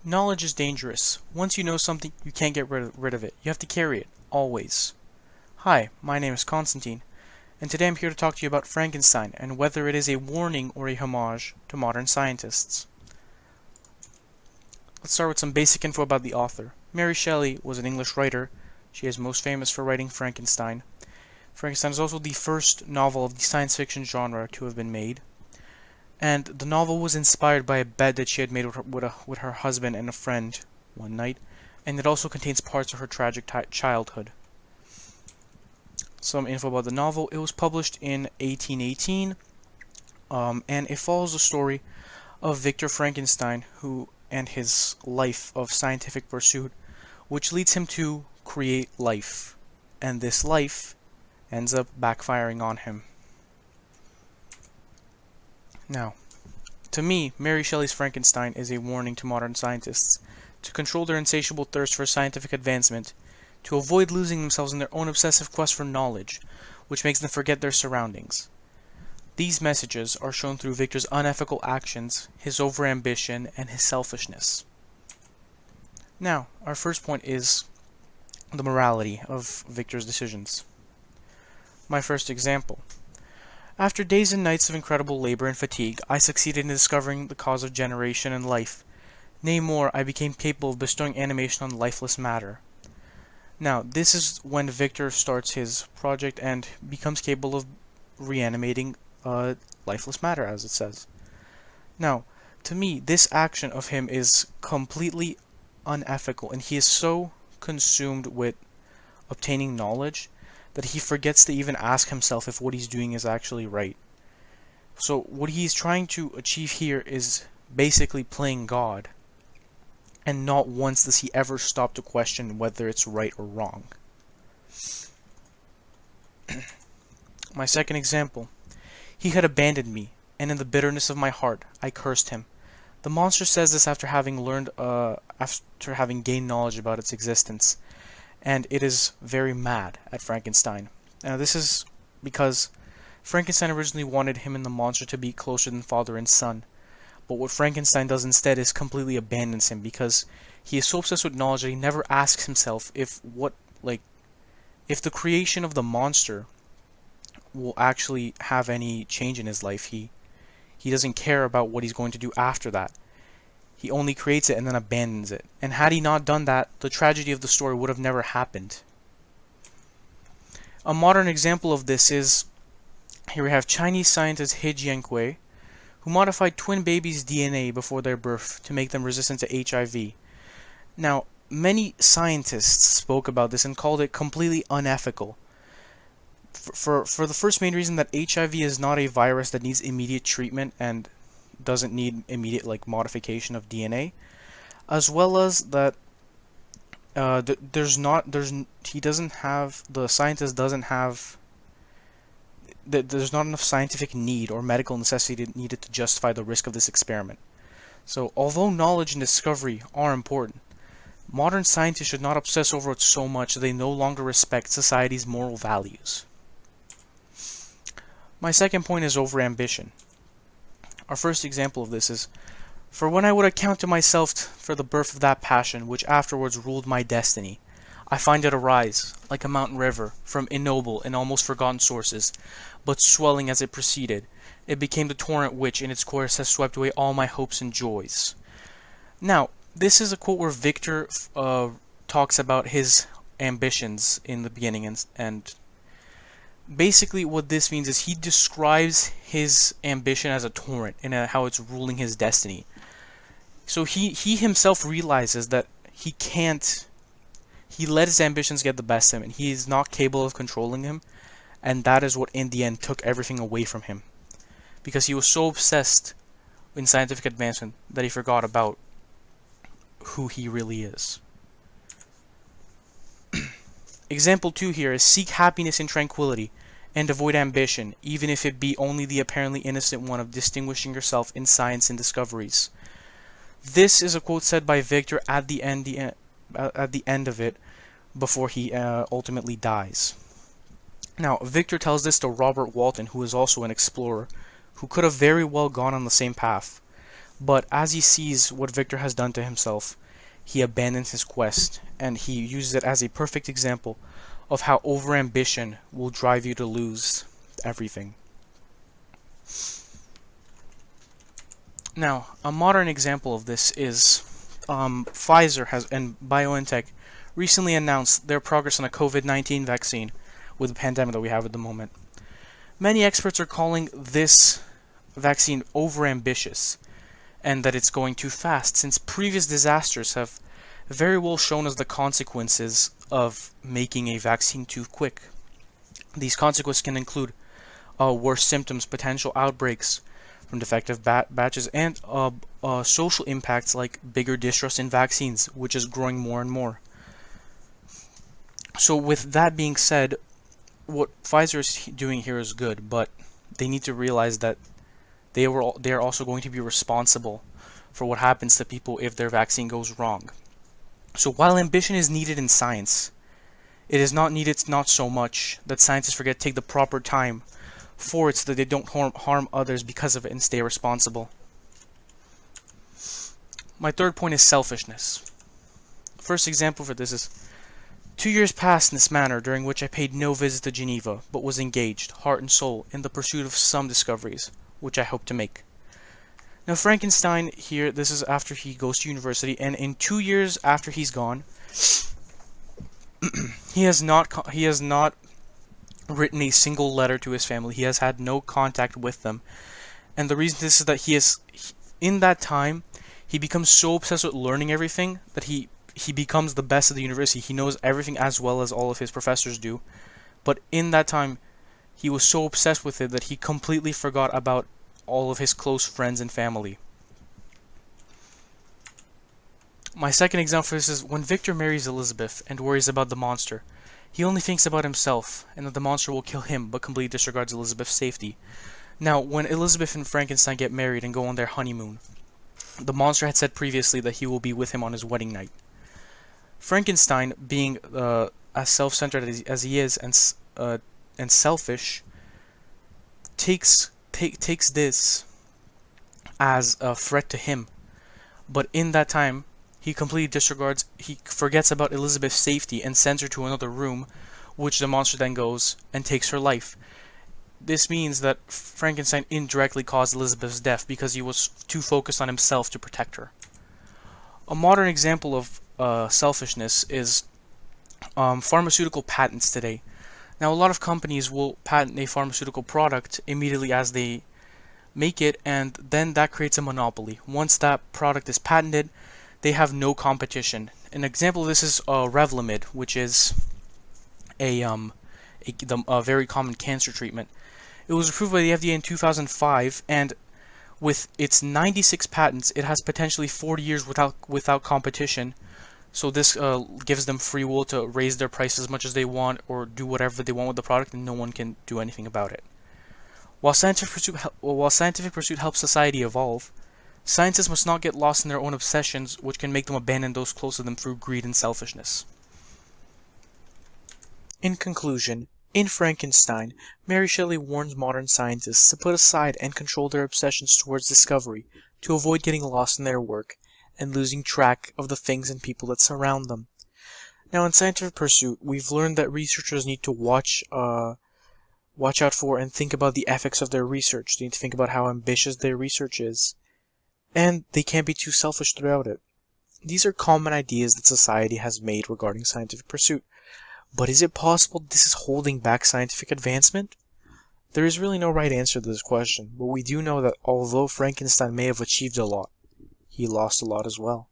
Knowledge is dangerous. Once you know something, you can't get rid of it. You have to carry it, always. Hi, my name is Constantine, and today I'm here to talk to you about Frankenstein and whether it is a warning or a homage to modern scientists. Let's start with some basic info about the author. Mary Shelley was an English writer. She is most famous for writing Frankenstein. Frankenstein is also the first novel of the science fiction genre to have been made. And the novel was inspired by a bet that she had made with her husband and a friend one night, and it also contains parts of her tragic childhood. Some info about the novel. It was published in 1818, and it follows the story of Victor Frankenstein, and his life of scientific pursuit, which leads him to create life, and this life ends up backfiring on him. Now, to me, Mary Shelley's Frankenstein is a warning to modern scientists to control their insatiable thirst for scientific advancement, to avoid losing themselves in their own obsessive quest for knowledge, which makes them forget their surroundings. These messages are shown through Victor's unethical actions, his overambition, and his selfishness. Now, our first point is the morality of Victor's decisions. My first example. After days and nights of incredible labor and fatigue, I succeeded in discovering the cause of generation and life. Nay more, I became capable of bestowing animation on lifeless matter. Now, this is when Victor starts his project and becomes capable of reanimating lifeless matter, as it says. Now, to me, this action of him is completely unethical, and he is so consumed with obtaining knowledge that he forgets to even ask himself if what he's doing is actually right. So what he's trying to achieve here is basically playing God, and not once does he ever stop to question whether it's right or wrong. My second example. He had abandoned me, and in the bitterness of my heart, I cursed him. The monster says this after having gained knowledge about its existence, and it is very mad at Frankenstein. Now, this is because Frankenstein originally wanted him and the monster to be closer than father and son, but what Frankenstein does instead is completely abandons him because he is so obsessed with knowledge that he never asks himself if the creation of the monster will actually have any change in his life. He doesn't care about what he's going to do after that. He only creates it and then abandons it. And had he not done that, the tragedy of the story would have never happened. A modern example of this is, here we have Chinese scientist He Jiankui, who modified twin babies' DNA before their birth to make them resistant to HIV. Now, many scientists spoke about this and called it completely unethical. For the first main reason that HIV is not a virus that needs immediate treatment and doesn't need immediate modification of DNA, as well as that the scientist doesn't have there's not enough scientific need or medical necessity needed to justify the risk of this experiment. So although knowledge and discovery are important, modern scientists should not obsess over it so much that they no longer respect society's moral values. My second point is overambition. Our first example of this is, for when I would account to myself for the birth of that passion which afterwards ruled my destiny, I find it arise, like a mountain river, from ignoble and almost forgotten sources, but swelling as it proceeded, it became the torrent which in its course has swept away all my hopes and joys. Now, this is a quote where Victor talks about his ambitions in the beginning, and basically what this means is he describes his ambition as a torrent and how it's ruling his destiny. So he himself realizes that he let his ambitions get the best of him, and he is not capable of controlling him, and that is what in the end took everything away from him, because he was so obsessed in scientific advancement that he forgot about who he really is. Example 2 here is, seek happiness in tranquility and avoid ambition, even if it be only the apparently innocent one of distinguishing yourself in science and discoveries. This is a quote said by Victor at the end of it, before he ultimately dies. Now, Victor tells this to Robert Walton, who is also an explorer, who could have very well gone on the same path. But as he sees what Victor has done to himself, he abandons his quest, and he uses it as a perfect example of how overambition will drive you to lose everything. Now, a modern example of this is Pfizer and BioNTech recently announced their progress on a COVID-19 vaccine with the pandemic that we have at the moment. Many experts are calling this vaccine overambitious and that it's going too fast, since previous disasters have very well shown us the consequences of making a vaccine too quick. These consequences can include worse symptoms, potential outbreaks from defective batches, and social impacts like bigger distrust in vaccines, which is growing more and more. So with that being said, what Pfizer is doing here is good, but they need to realize that they are also going to be responsible for what happens to people if their vaccine goes wrong. So while ambition is needed in science, it is not needed not so much that scientists forget to take the proper time for it so that they don't harm others because of it and stay responsible. My third point is selfishness. First example for this is 2 years passed in this manner, during which I paid no visit to Geneva, but was engaged, heart and soul, in the pursuit of some discoveries, which I hope to make. Now Frankenstein here, this is after he goes to university, and in 2 years after he's gone, he has not written a single letter to his family. He has had no contact with them, and the reason this is that in that time, he becomes so obsessed with learning everything that he becomes the best at the university. He knows everything as well as all of his professors do, but in that time, he was so obsessed with it that he completely forgot about all of his close friends and family. My second example for this is when Victor marries Elizabeth and worries about the monster. He only thinks about himself, and that the monster will kill him, but completely disregards Elizabeth's safety. Now, when Elizabeth and Frankenstein get married and go on their honeymoon, the monster had said previously that he will be with him on his wedding night. Frankenstein, being as self-centered as he is and selfish, takes this as a threat to him. But in that time, he forgets about Elizabeth's safety and sends her to another room, which the monster then goes and takes her life. This means that Frankenstein indirectly caused Elizabeth's death because he was too focused on himself to protect her. A modern example of selfishness is pharmaceutical patents today. Now, a lot of companies will patent a pharmaceutical product immediately as they make it, and then that creates a monopoly. Once that product is patented, they have no competition. An example of this is Revlimid, which is a very common cancer treatment. It was approved by the FDA in 2005, and with its 96 patents, it has potentially 40 years without competition. So this gives them free will to raise their price as much as they want or do whatever they want with the product, and no one can do anything about it. While scientific pursuit helps society evolve, scientists must not get lost in their own obsessions, which can make them abandon those close to them through greed and selfishness. In conclusion, in Frankenstein, Mary Shelley warns modern scientists to put aside and control their obsessions towards discovery, to avoid getting lost in their work and losing track of the things and people that surround them. Now, in scientific pursuit, we've learned that researchers need to watch out for and think about the ethics of their research. They need to think about how ambitious their research is, and they can't be too selfish throughout it. These are common ideas that society has made regarding scientific pursuit. But is it possible this is holding back scientific advancement? There is really no right answer to this question, but we do know that although Frankenstein may have achieved a lot, he lost a lot as well.